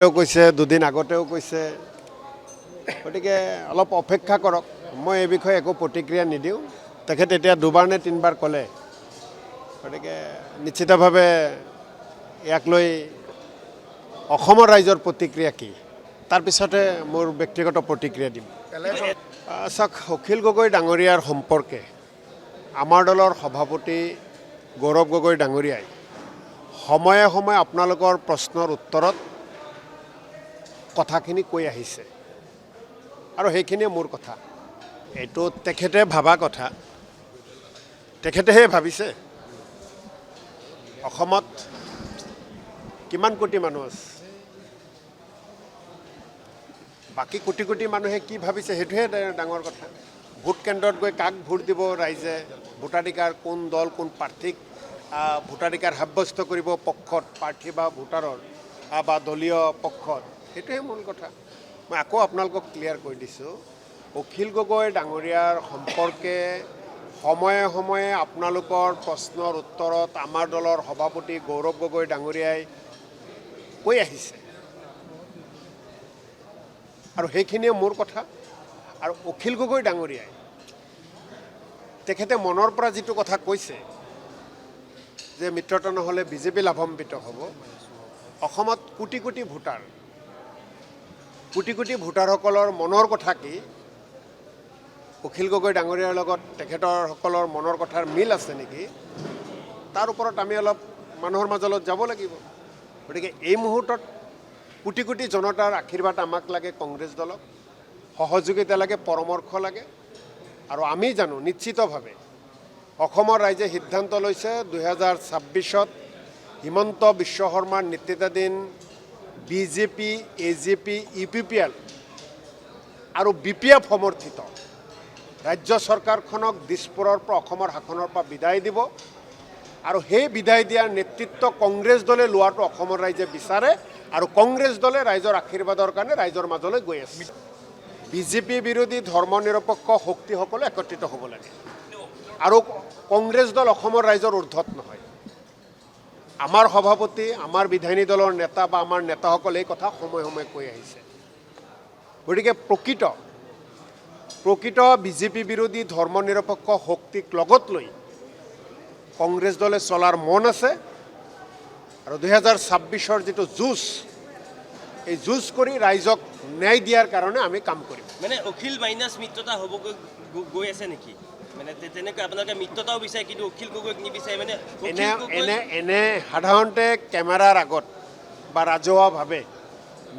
কৈছে দুদিন আগতেও কৈছে গতিকে অলপ অপেক্ষা কৰক মই এই বিষয়ে একো প্ৰতিক্ৰিয়া নিদিওঁ তেখেতে এতিয়া দুবাৰ নে তিনিবাৰ ক'লে গতিকে নিশ্চিতভাৱে ইয়াক লৈ অসমৰ ৰাইজৰ প্ৰতিক্ৰিয়া কি তাৰপিছতে মোৰ ব্যক্তিগত প্ৰতিক্ৰিয়া দিম চাওক অখিল গগৈ ডাঙৰীয়াৰ সম্পৰ্কে আমাৰ দলৰ সভাপতি গৌৰৱ গগৈ ডাঙৰীয়াই সময়ে সময়ে আপোনালোকৰ প্ৰশ্নৰ উত্তৰত কথাখিনি কৈ আহিছে আৰু সেইখিনিয়ে মোৰ কথা এইটো তেখেতে ভাবা কথা তেখেতেহে ভাবিছে অসমত কিমান কোটি মানুহ আছে বাকী কোটি কোটি মানুহে কি ভাবিছে সেইটোহে ডাঙৰ কথা ভোট কেন্দ্ৰত গৈ কাক ভোট দিব ৰাইজে ভোটাধিকাৰ কোন দল কোন প্ৰাৰ্থীক ভোটাধিকাৰ সাব্যস্ত কৰিব পক্ষত প্ৰাৰ্থী বা ভোটাৰৰ বা দলীয় পক্ষত সেইটোৱে মূল কথা মই আকৌ আপোনালোকক ক্লিয়াৰ কৰি দিছোঁ অখিল গগৈ ডাঙৰীয়াৰ সম্পৰ্কে সময়ে সময়ে আপোনালোকৰ প্ৰশ্নৰ উত্তৰত আমাৰ দলৰ সভাপতি গৌৰৱ গগৈ ডাঙৰীয়াই কৈ আহিছে আৰু সেইখিনিয়ে মোৰ কথা আৰু অখিল গগৈ ডাঙৰীয়াই তেখেতে মনৰ পৰা যিটো কথা কৈছে যে মিত্ৰতা নহ'লে বিজেপি লাভান্বিত হ'ব অসমত কোটি কোটি ভোটাৰসকলৰ মনৰ কথা কি অখিল গগৈ ডাঙৰীয়াৰ লগত তেখেতৰসকলৰ মনৰ কথাৰ মিল আছে নেকি তাৰ ওপৰত আমি অলপ মানুহৰ মাজলৈ যাব লাগিব গতিকে এই মুহূৰ্তত কোটি কোটি জনতাৰ আশীৰ্বাদ আমাক লাগে কংগ্ৰেছ দলক সহযোগিতা লাগে পৰামৰ্শ লাগে আৰু আমি জানো নিশ্চিতভাৱে অসমৰ ৰাইজে সিদ্ধান্ত লৈছে 2026ত হিমন্ত বিশ্ব শৰ্মাৰ নেতৃত্বাধীন বিজেপি এজেপি ইউপিপিএল আৰু বিপিএফ সমৰ্থিত ৰাজ্য চৰকাৰখনক দিছপুৰৰ পৰা অসমৰ শাসনৰ পৰা বিদায় দিব আৰু সেই বিদায় দিয়াৰ নেতৃত্ব কংগ্ৰেছ দলে লোৱাটো অসমৰ ৰাইজে বিচাৰে আৰু কংগ্ৰেছ দলে ৰাইজৰ আশীৰ্বাদৰ কাৰণে ৰাইজৰ মাজলৈ গৈ আছে বিজেপি বিৰোধী ধৰ্ম নিৰপেক্ষ শক্তিসকলে একত্ৰিত হ'ব লাগে আৰু কংগ্ৰেছ দল অসমৰ ৰাইজৰ ঊৰ্ধত নহয় আমাৰ সভাপতি আমাৰ বিধায়িনী দলৰ নেতা বা আমাৰ নেতাসকলে এই কথা সময়ে সময়ে কৈ আহিছে গতিকে প্ৰকৃত বিজেপি বিৰোধী ধৰ্ম নিৰপেক্ষ শক্তিক লগত লৈ কংগ্ৰেছ দলে চলাৰ মন আছে আৰু 2026ৰ যিটো যুঁজ এই যুঁজ কৰি ৰাইজক ন্যায় দিয়াৰ কাৰণে আমি কাম কৰিম মানে অখিল মাইনাছ মিত্ৰতা হ'ব গৈ আছে নেকি মানে তেনেকৈ আপোনালোকে মিত্ৰতাও বিচাৰে কিন্তু অখিল গগৈক নিবিচাৰে মানে এনে সাধাৰণতে কেমেৰাৰ আগত বা ৰাজহুৱাভাৱে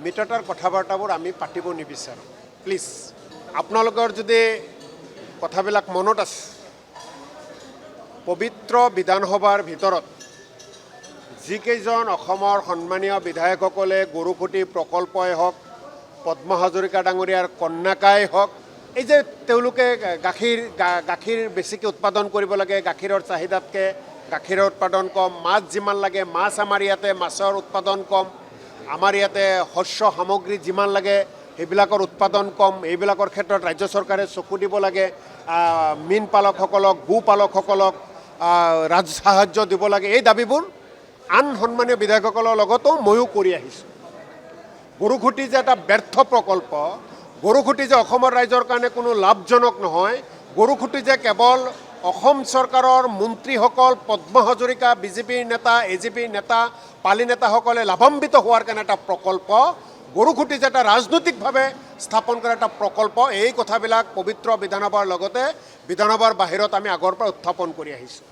মিত্ৰতাৰ কথা বাৰ্তাবোৰ আমি পাতিব নিবিচাৰোঁ প্লিজ আপোনালোকৰ যদি কথাবিলাক মনত আছে পবিত্ৰ বিধানসভাৰ ভিতৰত যিকেইজন অসমৰ সন্মানীয় বিধায়কসকলে গৰুখুটি প্ৰকল্পই হওক পদ্ম হাজৰিকা ডাঙৰীয়াৰ কন্যাকাই হওক এই যে তেওঁলোকে গাখীৰ বেছিকৈ উৎপাদন কৰিব লাগে গাখীৰৰ চাহিদাতকৈ গাখীৰৰ উৎপাদন কম মাছ যিমান লাগে মাছ আমাৰ ইয়াতে মাছৰ উৎপাদন কম আমাৰ ইয়াতে শস্য সামগ্ৰী যিমান লাগে সেইবিলাকৰ উৎপাদন কম এইবিলাকৰ ক্ষেত্ৰত ৰাজ্য চৰকাৰে চকু দিব লাগে মীন পালকসকলক গো পালকসকলক সাহায্য দিব লাগে এই দাবীবোৰ আন সন্মানীয় বিধায়কসকলৰ লগতো ময়ো কৰি আহিছোঁ গৰুখুটি যে এটা ব্যৰ্থ প্ৰকল্প গৰুখুটি যে অসমৰ ৰাইজৰ কাৰণে কোনো লাভজনক নহয় গৰুখুটি যে কেৱল অসম চৰকাৰৰ মন্ত্ৰীসকল পদ্ম হাজৰিকা বিজেপিৰ নেতা এজেপিৰ নেতা পালি নেতাসকলে লাভান্বিত হোৱাৰ কাৰণে এটা প্ৰকল্প গৰুখুটি যে এটা ৰাজনৈতিকভাৱে স্থাপন কৰা এটা প্ৰকল্প এই কথাবিলাক পবিত্ৰ বিধানসভাৰ লগতে বিধানসভাৰ বাহিৰত আমি আগৰ পৰা উত্থাপন কৰি আহিছোঁ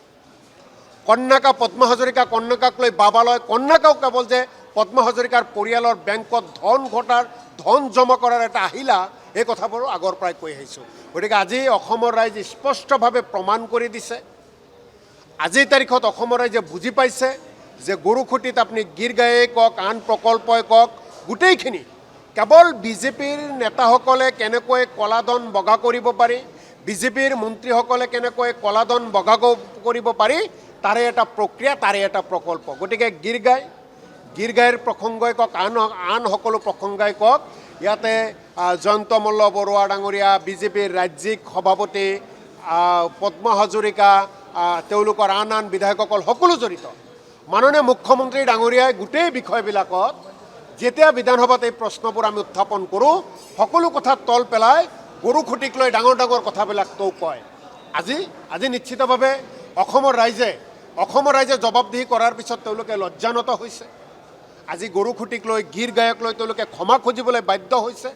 কন্যাকা পদ্ম হাজৰিকা কন্যাকাক লৈ বাবালয় কন্যাকাও কেৱল যে পদ্ম হাজৰিকাৰ পৰিয়ালৰ বেংকত ধন জমা কৰাৰ এটা আহিলা এই কথাবোৰো আগৰ পৰাই কৈ আহিছোঁ গতিকে আজি অসমৰ ৰাইজে স্পষ্টভাৱে প্ৰমাণ কৰি দিছে আজিৰ তাৰিখত অসমৰ ৰাইজে বুজি পাইছে যে গৰুখুটিত আপুনি গীৰগায়ে কওক আন প্ৰকল্পই কওক গোটেইখিনি কেৱল বিজেপিৰ নেতাসকলে কেনেকৈ কলাধন বগা কৰিব পাৰি বিজেপিৰ মন্ত্ৰীসকলে কেনেকৈ কলাধন বগা কৰিব পাৰি তাৰে এটা প্ৰক্ৰিয়া তাৰে এটা প্ৰকল্প গতিকে গীৰগাইৰ প্ৰসংগই কওক আন সকলো প্ৰসংগই কওক ইয়াতে জয়ন্ত মল্ল বৰুৱা ডাঙৰীয়া বিজেপিৰ ৰাজ্যিক সভাপতি পদ্ম হাজৰিকা তেওঁলোকৰ আন আন বিধায়কসকল সকলো জড়িত মাননীয় মুখ্যমন্ত্ৰী ডাঙৰীয়াই গোটেই বিষয়বিলাকত যেতিয়া বিধানসভাত এই প্ৰশ্নবোৰ আমি উত্থাপন কৰোঁ সকলো কথা তল পেলাই গৰু খুঁটিক লৈ ডাঙৰ ডাঙৰ কথাবিলাক তেওঁ কয়। আজি নিশ্চিতভাৱে অসমৰ ৰাইজে জবাবদিহি কৰাৰ পিছত তেওঁলোকে লজ্জানত হৈছে। আজি গৰু খুঁটিক লৈ গীৰ গায়ক লৈ তেওঁলোকে ক্ষমা খুজিবলৈ বাধ্য হৈছে।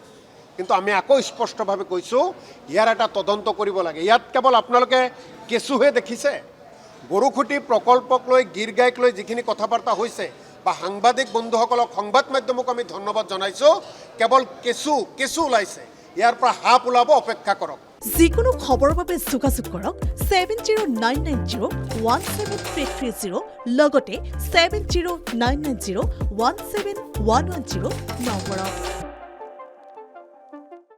কিন্তু আমি আকৌ স্পষ্টভাৱে কৈছোঁ ইয়াৰ এটা তদন্ত কৰিব লাগে। ইয়াত কেৱল আপোনালোকে কেঁচুহে দেখিছে। গৰু খুঁটি প্ৰকল্পক লৈ গীৰ গায়ক লৈ যিখিনি কথা বাৰ্তা হৈছে বা সাংবাদিক বন্ধুসকলক সংবাদ মাধ্যমক আমি ধন্যবাদ জনাইছোঁ। কেৱল কেঁচু ওলাইছে, ইয়াৰ পৰা সাপ ওলাব, অপেক্ষা কৰক। যিকোনো খবৰৰ বাবে যোগাযোগ কৰক 7099017330 লগতে 7099017110 নম্বৰত।